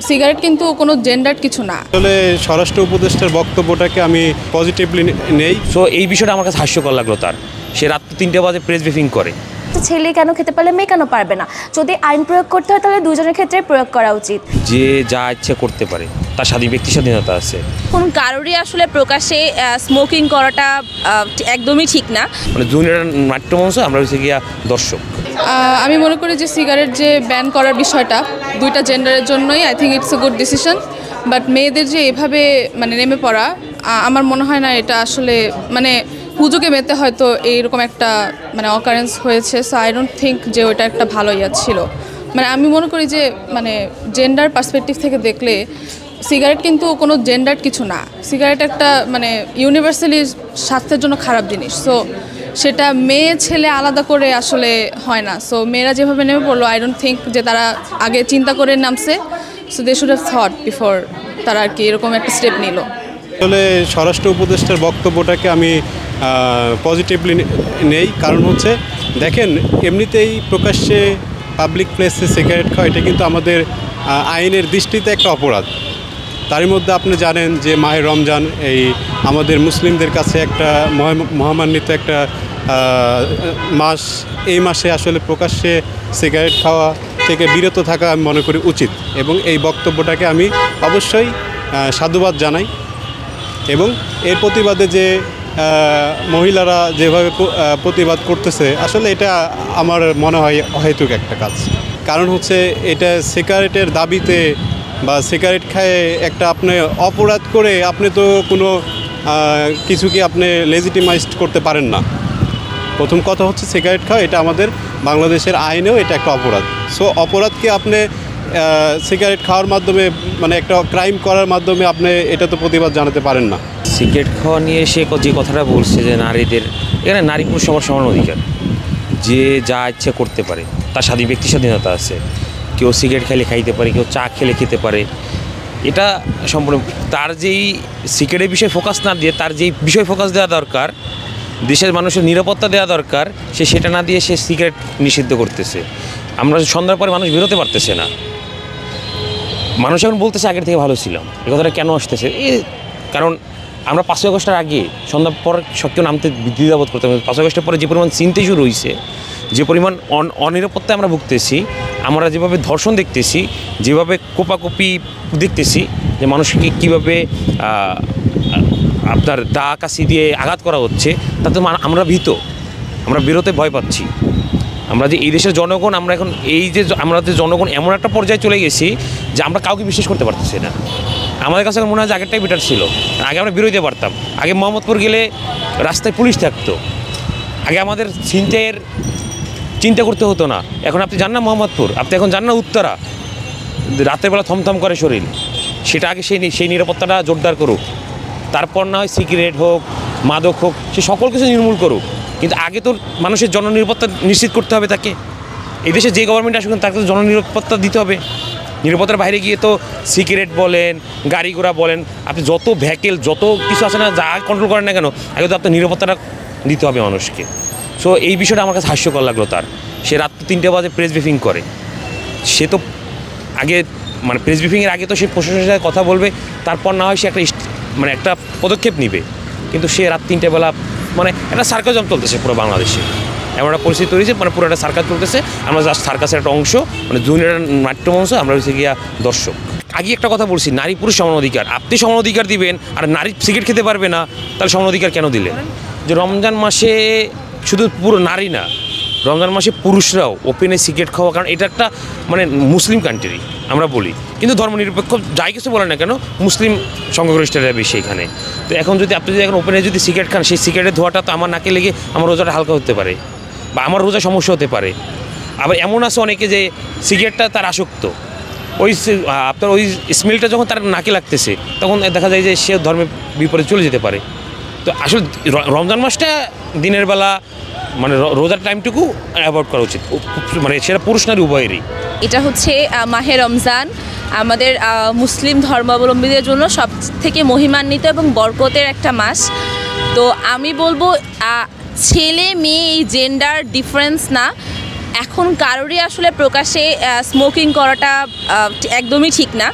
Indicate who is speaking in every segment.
Speaker 1: Cigarette কিন্তু কোনো gender কিছু না।
Speaker 2: আসলে স্বরাষ্ট্র উপদেষ্টার বক্তব্যটাকে আমি পজিটিভলি নেই।
Speaker 3: সো এই বিষয়টা আমার কাছে হাস্যকর লাগলো তার। সে রাত 3টা বাজে প্রেস ব্রিফিং করে।
Speaker 4: ছেলে কেন খেতে পারলে মেয়ে কেন পারবে না? যদি আইন প্রয়োগ করতে হয় তাহলে দুজনের ক্ষেত্রে প্রয়োগ করা উচিত।
Speaker 3: যে যা ইচ্ছে করতে পারে, তার ব্যক্তি স্বাধীনতা আছে।
Speaker 5: কোন কারোরই আসলে প্রকাশ্যে স্মোকিং করাটা একদমই ঠিক না।
Speaker 3: মানে জুনিয়র নাট্যমঞ্চ, আমরা হচ্ছে গিয়া দর্শক।
Speaker 1: আমি মনে করি যে সিগারেট যে ব্যান করার বিষয়টা দুইটা জেন্ডারের জন্যই I think it's a good decision. But মেয়েদের যে এভাবে মানে নেমে পড়া, আমার মনে হয় না এটা আসলে মানে পুজোকে মেতে হয়তো এইরকম একটা মানে অকারেন্স হয়েছে। সো আই ডোন্ট থিঙ্ক যে ওইটা একটা ভালো ছিল। মানে আমি মনে করি যে মানে জেন্ডার পার্সপেক্টিভ থেকে দেখলে সিগারেট কিন্তু কোনো জেন্ডার কিছু না। সিগারেট একটা মানে ইউনিভার্সালি স্বাস্থ্যের জন্য খারাপ জিনিস। সো সেটা মেয়ে ছেলে আলাদা করে আসলে হয় না। সো মেয়েরা যেভাবে নেমে পড়লো, আই ডোন্ট থিঙ্ক যে তারা আগে চিন্তা করে নামছে। So they should have thought before তারা আর কি এরকম একটা স্টেপ নিল।
Speaker 2: আসলে স্বরাষ্ট্র উপদেষ্টার বক্তব্যটাকে আমি পজিটিভলি নেই। কারণ হচ্ছে দেখেন, এমনিতেই প্রকাশ্যে পাবলিক প্লেসে সিগারেট খাওয়া এটা কিন্তু আমাদের আইনের দৃষ্টিতে একটা অপরাধ। তারই মধ্যে আপনি জানেন যে মাহে রমজান এই আমাদের মুসলিমদের কাছে একটা মহামান্বিত একটা মাস। এই মাসে আসলে প্রকাশ্যে সিগারেট খাওয়া থেকে বিরত থাকা আমি মনে করি উচিত, এবং এই বক্তব্যটাকে আমি অবশ্যই সাধুবাদ জানাই। এবং এর প্রতিবাদে যে মহিলারা যেভাবে প্রতিবাদ করতেছে, আসলে এটা আমার মনে হয় অহেতুক একটা কাজ। কারণ হচ্ছে এটা সিগারেটের দাবিতে বা সিগারেট খায় একটা আপনি অপরাধ করে আপনি তো কোনো কিছু কি আপনি লেজিটিমাইজড করতে পারেন না। প্রথম কথা হচ্ছে সিগারেট খাওয়া এটা আমাদের বাংলাদেশের আইনেও এটা একটা অপরাধ। সো অপরাধকে আপনি সিগারেট খাওয়ার মাধ্যমে মানে একটা ক্রাইম করার মাধ্যমে আপনি এটা তো প্রতিবাদ জানাতে পারেন না।
Speaker 3: সিগারেট খাওয়া নিয়ে সে যে কথাটা বলছে যে নারীদের এখানে নারী পুরুষ সবার সমান অধিকার, যে যা ইচ্ছে করতে পারে, তার ব্যক্তি স্বাধীনতা আছে। কেউ সিগারেট খেলে খাইতে পারে, কেউ চা খেলে খেতে পারে। এটা সম্পূর্ণ তার যেই সিগারেটের বিষয়ে ফোকাস না দিয়ে তার যেই বিষয় ফোকাস দেওয়া দরকার, দেশের মানুষের নিরাপত্তা দেওয়া দরকার, সে সেটা না দিয়ে সে সিগারেট নিষিদ্ধ করতেছে। আমরা সন্ধ্যার পরে মানুষ বেরোতে পারতেছে না। মানুষ এখন বলতেছে আগের থেকে ভালো ছিলাম। এ কথাটা কেন আসতেছে? কারণ আমরা 5ই আগস্টের আগে সন্ধ্যার পর সক্রিয় নামতে দ্বিধাবোধ করতাম। 5ই আগস্টের পরে যে পরিমাণ চিনতে শুরু হয়েছে, যে পরিমাণ অনিরাপত্তায় আমরা ভুগতেছি, আমরা যেভাবে ধর্ষণ দেখতেছি, যেভাবে কোপাকুপি দেখতেছি, যে মানুষকে কীভাবে আপনার দা কাশি দিয়ে আঘাত করা হচ্ছে, তাতে আমরা ভীত, আমরা বেরোতে ভয় পাচ্ছি। আমরা যে এই দেশের জনগণ, আমরা এখন এই যে আমরা যে জনগণ এমন একটা পর্যায়ে চলে গেছি যে আমরা কাউকে বিশ্বাস করতে পারতেছি না। আমাদের কাছে মনে হয় যে আগেরটাই বেটার ছিল। আগে আমরা বেরোতে পারতাম। আগে মোহাম্মদপুর গেলে রাস্তায় পুলিশ থাকতো। আগে আমাদের ছিনতাইয়ের চিন্তা করতে হতো না। এখন আপনি যান না মোহাম্মদপুর, আপনি এখন যান না উত্তরা, রাতের বেলা থমথম করে শরীর। সেটা আগে সেই নিরাপত্তাটা জোরদার করুক। তারপর না হয় সিগারেট হোক, মাদক হোক, সে সকল কিছু নির্মূল করুক। কিন্তু আগে তো মানুষের জননিরাপত্তা নিশ্চিত করতে হবে তাকে। এই দেশে যে গভর্নমেন্ট আসুক তাকে তো জননিরাপত্তা দিতে হবে। নিরাপত্তার বাইরে গিয়ে তো সিগারেট বলেন, গাড়ি ঘোড়া বলেন, আপনি যত ভেহিকেল যত কিছু আছে না, যা কন্ট্রোল করেন না কেন, আগে তো আপনার নিরাপত্তাটা দিতে হবে মানুষকে। সো এই বিষয়টা আমার কাছে হাস্যকর লাগলো তার। সে রাত 3টা বাজে প্রেস ব্রিফিং করে। সে তো আগে মানে প্রেস ব্রিফিংয়ের আগে তো সে প্রশাসনের সাথে কথা বলবে, তারপর না হয় সে একটা পদক্ষেপ নিবে। কিন্তু সে রাত 3টে বেলা মানে একটা সার্কাজম চলতেছে পুরো বাংলাদেশে। এমন একটা পরিস্থিতি তৈরি হয়েছে, মানে পুরো একটা সার্কাস চলতেছে। আমরা জাস্ট সার্কাসের একটা অংশ, মানে জুনিয়র নাট্যমঞ্চ, আমরা হচ্ছে গিয়া দর্শক। আগে একটা কথা বলছি, নারী পুরুষ সমান অধিকার। আপনি সমান অধিকার দিবেন আর নারী সিগারেট খেতে পারবে না, তাহলে সমান অধিকার কেন দিলেন? যে রমজান মাসে শুধু পুরো নারী না, রমজান মাসে পুরুষরাও ওপেনে সিগারেট খাওয়া, কারণ এটা একটা মানে মুসলিম কান্ট্রি আমরা বলি, কিন্তু ধর্মনিরপেক্ষ যাই কিছু বলে না কেন, মুসলিম সংখ্যাগরিষ্ঠরা বেশি এখানে। তো এখন যদি আপনি যদি এখন ওপেনে যদি সিগারেট খান, সেই সিগারেটের ধোঁয়াটা তো আমার নাকে লেগে আমার রোজাটা হালকা হতে পারে, বা আমার রোজা সমস্যা হতে পারে। আবার এমন আছে অনেকে যে সিগারেটটা তার আসক্ত, আপনার ওই স্মেলটা যখন তার নাকে লাগতেছে, তখন দেখা যায় যে সে ধর্মের বিপরীতে চলে যেতে পারে। তো আসলে রমজান মাসটা দিনের বেলা মানে রোজার টাইমটুকু অ্যাভয়েড করা উচিত, মানে সেটা পুরুষ নারী উভয়েরই।
Speaker 5: এটা হচ্ছে মাহে রমজান, আমাদের মুসলিম ধর্মাবলম্বীদের জন্য সব থেকে মহিমান্বিত এবং বরকতের একটা মাস। তো আমি বলবো ছেলে মেয়ে এই জেন্ডার ডিফারেন্স না, এখন কারোরই আসলে প্রকাশ্যে স্মোকিং করাটা একদমই ঠিক না।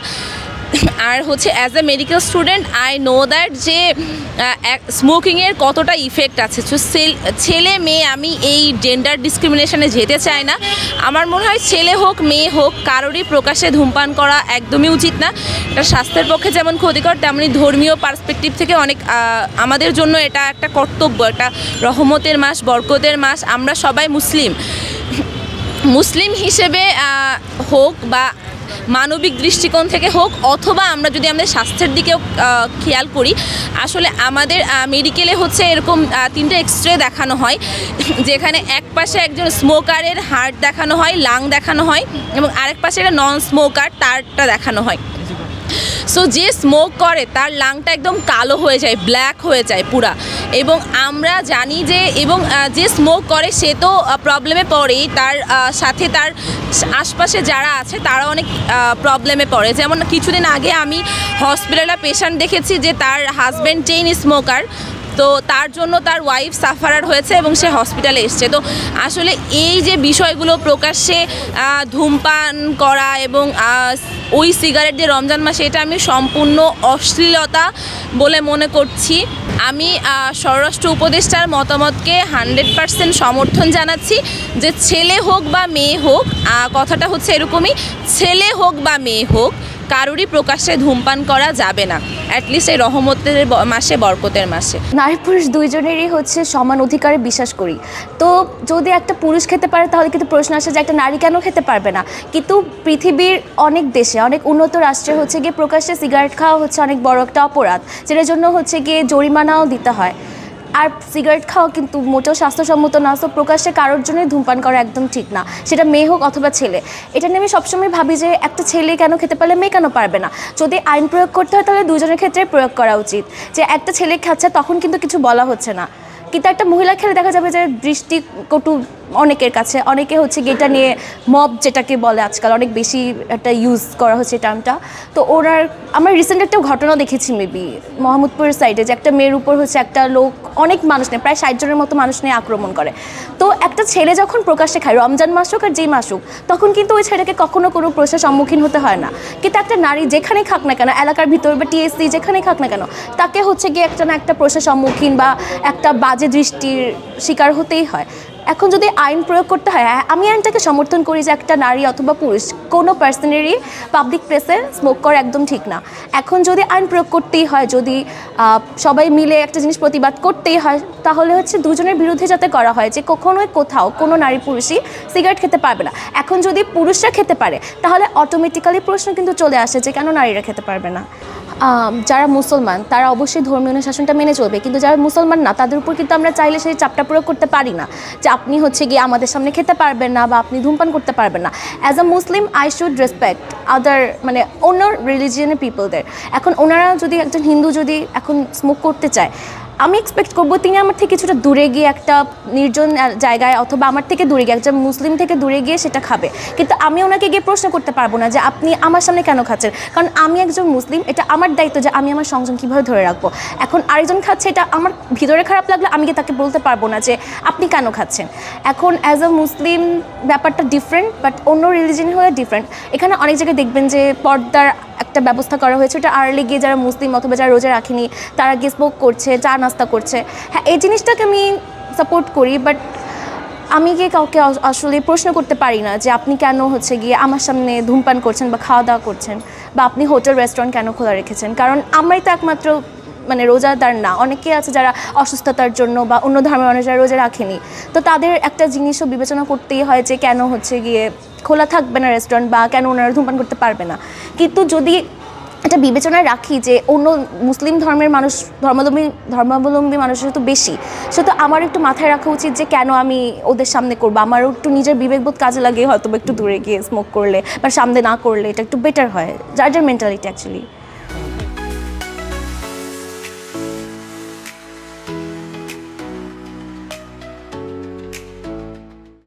Speaker 5: আর হচ্ছে as a medical student I know that যে স্মোকিংয়ের কতটা ইফেক্ট আছে। তো ছেলে মেয়ে আমি এই জেন্ডার ডিসক্রিমিনেশনে যেতে চাই না। আমার মনে হয় ছেলে হোক মেয়ে হোক কারোরই প্রকাশ্যে ধূমপান করা একদমই উচিত না। এটা স্বাস্থ্যের পক্ষে যেমন ক্ষতিকর, তেমনি ধর্মীয় পার্সপেক্টিভ থেকে অনেক আমাদের জন্য এটা একটা কর্তব্য, একটা রহমতের মাস, বরকতের মাস। আমরা সবাই মুসলিম হিসেবে হোক বা মানবিক দৃষ্টিকোণ থেকে হোক, অথবা আমরা যদি আমাদের স্বাস্থ্যের দিকেও খেয়াল করি, আসলে আমাদের মেডিকেলে হচ্ছে এরকম 3টে এক্সরে দেখানো হয়, যেখানে এক পাশে একজন স্মোকারের হার্ট দেখানো হয়, লাং দেখানো হয়, এবং আরেক পাশে একটা নন স্মোকার তারটা দেখানো হয়। সো যে স্মোক করে তার লাংটা একদম কালো হয়ে যায়, ব্ল্যাক হয়ে যায় পুরা। এবং আমরা জানি যে যে স্মোক করে সে তো প্রবলেমে পড়েই, তার সাথে তার আশপাশে যারা আছে তারা অনেক প্রবলেমে পড়ে। যেমন কিছুদিন আগে আমি হসপিটালে পেশেন্ট দেখেছি যে তার হাজব্যান্ড চেইন স্মোকার, তো তার জন্য তার ওয়াইফ সাফারার হয়েছে এবং সে হসপিটালে এসছে। তো আসলে এই যে বিষয়গুলো প্রকাশ্যে ধূমপান করা এবং ওই সিগারেট দিয়ে রমজান মাসে, এটা আমি সম্পূর্ণ অশ্লীলতা বলে মনে করছি। আমি স্বরাষ্ট্র উপদেষ্টার মতামতকে 100% সমর্থন জানাচ্ছি যে ছেলে হোক বা মেয়ে হোক, কথাটা হচ্ছে এরকমই, ছেলে হোক বা মেয়ে হোক কারোরই প্রকাশ্যে ধূমপান করা যাবে না, অ্যাটলিস্ট এই রহমতের মাসে, বরকতের মাসে।
Speaker 4: নারী পুরুষ দুইজনেরই হচ্ছে সমান অধিকারে বিশ্বাস করি। তো যদি একটা পুরুষ খেতে পারে তাহলে কিন্তু প্রশ্ন আসে যে একটা নারী কেন খেতে পারবে না। কিন্তু পৃথিবীর অনেক দেশে, অনেক উন্নত রাষ্ট্রে হচ্ছে গিয়ে প্রকাশ্যে সিগারেট খাওয়া হচ্ছে অনেক বড় একটা অপরাধ, যেটার জন্য হচ্ছে গিয়ে জরিমানাও দিতে হয়। আর সিগারেট খাওয়া কিন্তু মোটেও স্বাস্থ্যসম্মত না। তো প্রকাশ্যে কারোর জন্যই ধূমপান করা একদম ঠিক না, সেটা মেয়ে হোক অথবা ছেলে। এটা নিয়ে আমি সবসময় ভাবি যে একটা ছেলে কেন খেতে পারলে মেয়ে কেন পারবে না। যদি আইন প্রয়োগ করতে হয় তাহলে দুজনের ক্ষেত্রে প্রয়োগ করা উচিত। যে একটা ছেলে খাচ্ছে তখন কিন্তু কিছু বলা হচ্ছে না, কিন্তু একটা মহিলা খেলে দেখা যাবে যে দৃষ্টিকটু অনেকের কাছে, অনেকে হচ্ছে গিয়ে এটা নিয়ে মব যেটাকে বলে আজকাল অনেক বেশি একটা ইউজ করা হচ্ছে টার্মটা। তো আমার রিসেন্ট একটা ঘটনা দেখেছি মেবি মোহাম্মদপুরের সাইডে, যে একটা মেয়ের উপর হচ্ছে একটা লোক অনেক মানুষ নেই, প্রায় 60 জনের মতো মানুষ নিয়ে আক্রমণ করে। তো একটা ছেলে যখন প্রকাশ্যে খায়, রমজান মাস হোক আর যেই মাস হোক, তখন কিন্তু ওই ছেলেকে কখনো কোনো প্রশ্নের সম্মুখীন হতে হয় না। কিন্তু একটা নারী যেখানেই খাক না কেন, এলাকার ভিতর বা টিএসসি যেখানেই খাক না কেন, তাকে হচ্ছে গিয়ে একটা না একটা প্রশ্নের সম্মুখীন বা একটা বাজে দৃষ্টির শিকার হতেই হয়। এখন যদি আইন প্রয়োগ করতে হয়, আমি আইনটাকে সমর্থন করি যে একটা নারী অথবা পুরুষ কোনো পার্সনেরই পাবলিক প্লেসে স্মোক করা একদম ঠিক না। এখন যদি আইন প্রয়োগ করতেই হয়, যদি সবাই মিলে একটা জিনিস প্রতিবাদ করতেই হয়, তাহলে হচ্ছে দুজনের বিরুদ্ধে যাতে করা হয় যে কখনোই কোথাও কোনো নারী পুরুষই সিগারেট খেতে পারবে না। এখন যদি পুরুষরা খেতে পারে তাহলে অটোমেটিক্যালি প্রশ্ন কিন্তু চলে আসে যে কেন নারীরা খেতে পারবে না। যারা মুসলমান তারা অবশ্যই ধর্মীয় অনুশাসনটা মেনে চলবে, কিন্তু যারা মুসলমান না তাদের উপর কিন্তু আমরা চাইলে সেই চাপটা প্রয়োগ করতে পারি না যে আপনি হচ্ছে গিয়ে আমাদের সামনে খেতে পারবেন না বা আপনি ধূমপান করতে পারবেন না। As a Muslim I should respect other মানে অন্য রিলিজিয়নের পিপলদের। এখন ওনারা যদি একজন হিন্দু যদি এখন স্মোক করতে চায়, আমি এক্সপেক্ট করবো তিনি আমার থেকে কিছুটা দূরে গিয়ে একটা নির্জন জায়গায় অথবা আমার থেকে দূরে গিয়ে একজন মুসলিম থেকে দূরে গিয়ে সেটা খাবে। কিন্তু আমি ওনাকে গিয়ে প্রশ্ন করতে পারবো না যে আপনি আমার সামনে কেন খাচ্ছেন, কারণ আমি একজন মুসলিম, এটা আমার দায়িত্ব যে আমি আমার সংযম কীভাবে ধরে রাখবো। এখন আরেকজন খাচ্ছে, এটা আমার ভিতরে খারাপ লাগলে আমি তাকে বলতে পারবো না যে আপনি কেন খাচ্ছেন। এখন অ্যাজ আ মুসলিম ব্যাপারটা ডিফারেন্ট, বাট অন্য রিলিজিয়ন হলে ডিফারেন্ট। এখানে অনেক জায়গায় দেখবেন যে পর্দার একটা ব্যবস্থা করা হয়েছে, ওটা আর্লি গিয়ে যারা মুসলিম অথবা যারা রোজা রাখেনি তারা গিয়ে স্মোক করছে, চা নাস্তা করছে। হ্যাঁ, এই জিনিসটাকে আমি সাপোর্ট করি, বাট আমি গিয়ে কাউকে আসলে প্রশ্ন করতে পারি না যে আপনি কেন হচ্ছে গিয়ে আমার সামনে ধূমপান করছেন বা খাওয়া দাওয়া করছেন, বা আপনি হোটেল রেস্টুরেন্ট কেন খোলা রেখেছেন। কারণ আমরাই তো একমাত্র মানে রোজাদার না, অনেকে আছে যারা অসুস্থতার জন্য বা অন্য ধর্মের মানুষ যারা রোজা রাখেনি, তো তাদের একটা জিনিসও বিবেচনা করতেই হয় যে কেন হচ্ছে গিয়ে খোলা থাকবে না রেস্টুরেন্ট বা কেন ওনারা ধূমপান করতে পারবে না। কিন্তু যদি এটা বিবেচনায় রাখি যে অন্য মুসলিম ধর্মের মানুষ ধর্মাবলম্বী মানুষের তো বেশি, সেহেতু আমার একটু মাথায় রাখা উচিত যে কেন আমি ওদের সামনে করবো। আমারও একটু নিজের বিবেকবোধ কাজে লাগিয়ে হয়তো একটু দূরে গিয়ে স্মোক করলে বা সামনে না করলে এটা একটু বেটার হয়, যার মেন্টালিটি অ্যাকচুয়ালি।